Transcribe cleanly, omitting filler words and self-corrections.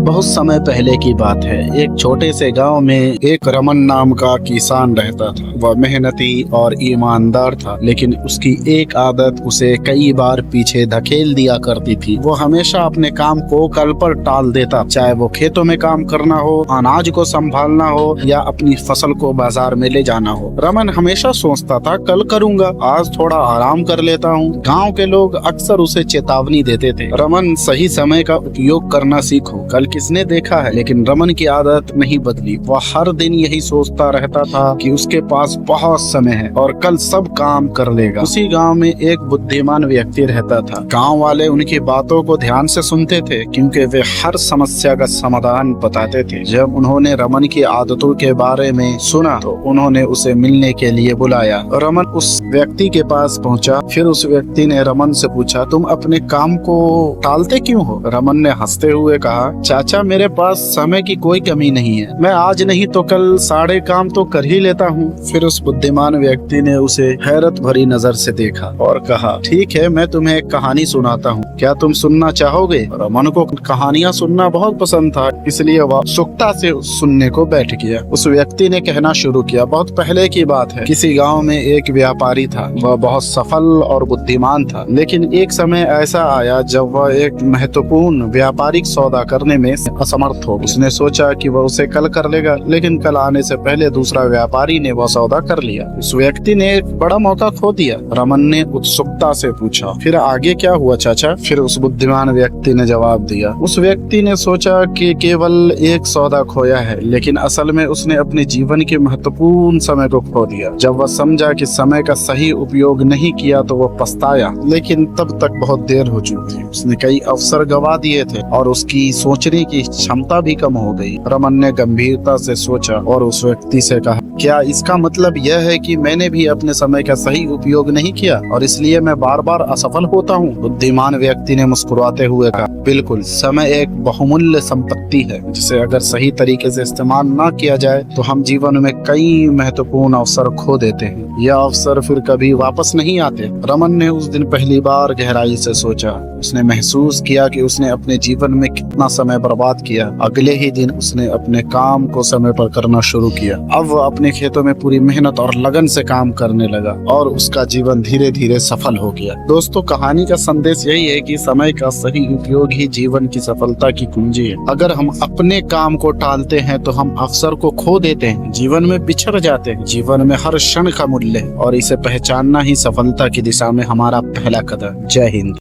बहुत समय पहले की बात है। एक छोटे से गांव में एक रमन नाम का किसान रहता था। वह मेहनती और ईमानदार था, लेकिन उसकी एक आदत उसे कई बार पीछे धकेल दिया करती थी। वो हमेशा अपने काम को कल पर टाल देता, चाहे वो खेतों में काम करना हो, अनाज को संभालना हो या अपनी फसल को बाजार में ले जाना हो। रमन हमेशा सोचता था, कल करूंगा, आज थोड़ा आराम कर लेता हूँ। गाँव के लोग अक्सर उसे चेतावनी देते थे, रमन सही समय का उपयोग करना सीखो, कल किसने देखा है। लेकिन रमन की आदत नहीं बदली। वह हर दिन यही सोचता रहता था कि उसके पास बहुत समय है और कल सब काम कर लेगा। उसी गांव में एक बुद्धिमान व्यक्ति रहता था। गांव वाले उनकी बातों को ध्यान से सुनते थे, क्योंकि वे हर समस्या का समाधान बताते थे। जब उन्होंने रमन की आदतों के बारे में सुना तो उन्होंने उसे मिलने के लिए बुलाया। रमन उस व्यक्ति के पास पहुंचा। फिर उस व्यक्ति ने रमन से पूछा, तुम अपने काम को टालते क्यों हो? रमन ने हंसते हुए कहा, चाचा, मेरे पास समय की कोई कमी नहीं है। मैं आज नहीं तो कल सारे काम तो कर ही लेता हूँ। फिर उस बुद्धिमान व्यक्ति ने उसे हैरत भरी नजर से देखा और कहा, ठीक है, मैं तुम्हें एक कहानी सुनाता हूँ, क्या तुम सुनना चाहोगे? रमन को कहानियाँ सुनना बहुत पसंद था, इसलिए वह उत्सुकता से सुनने को बैठ गया। उस व्यक्ति ने कहना शुरू किया, बहुत पहले की बात है। किसी गाँव में एक व्यापारी था। वह बहुत सफल और बुद्धिमान था, लेकिन एक समय ऐसा आया जब वह एक महत्वपूर्ण व्यापारिक सौदा करने में असमर्थ हो। उसने सोचा कि वह उसे कल कर लेगा, लेकिन कल आने से पहले दूसरा व्यापारी ने वह सौदा कर लिया। उस व्यक्ति ने एक बड़ा मौका खो दिया। रमन ने उत्सुकता से पूछा, फिर आगे क्या हुआ चाचा? फिर उस बुद्धिमान व्यक्ति ने जवाब दिया, उस व्यक्ति ने सोचा कि केवल एक सौदा खोया है, लेकिन असल में उसने अपने जीवन के महत्वपूर्ण समय को खो दिया। जब वह समझा कि समय का सही उपयोग नहीं किया तो वह पछताया, लेकिन तब तक बहुत देर हो चुकी थी। उसने कई अवसर गवा दिए थे और उसकी सोचने की क्षमता भी कम हो गई। रमन ने गंभीरता से सोचा और उस व्यक्ति से कहा, क्या इसका मतलब यह है कि मैंने भी अपने समय का सही उपयोग नहीं किया और इसलिए मैं बार बार असफल होता हूँ? बुद्धिमान व्यक्ति ने मुस्कुराते हुए कहा, बिल्कुल, समय एक बहुमूल्य संपत्ति है, जिसे अगर सही तरीके से इस्तेमाल न किया जाए तो हम जीवन में कई महत्वपूर्ण अवसर खो देते हैं। यह अवसर फिर कभी वापस नहीं आते। रमन ने उस दिन पहली बार गहराई से सोचा। उसने महसूस किया कि उसने अपने जीवन में कितना समय बर्बाद किया। अगले ही दिन उसने अपने काम को समय पर करना शुरू किया। अब वह अपने खेतों में पूरी मेहनत और लगन से काम करने लगा और उसका जीवन धीरे धीरे सफल हो गया। दोस्तों, कहानी का संदेश यही है कि समय का सही उपयोग ही जीवन की सफलता की कुंजी है। अगर हम अपने काम को टालते हैं तो हम अवसर को खो देते हैं, जीवन में पिछड़ जाते हैं। जीवन में हर क्षण का मूल्य है और इसे पहचानना ही सफलता की दिशा में हमारा पहला कदम। जय हिंद।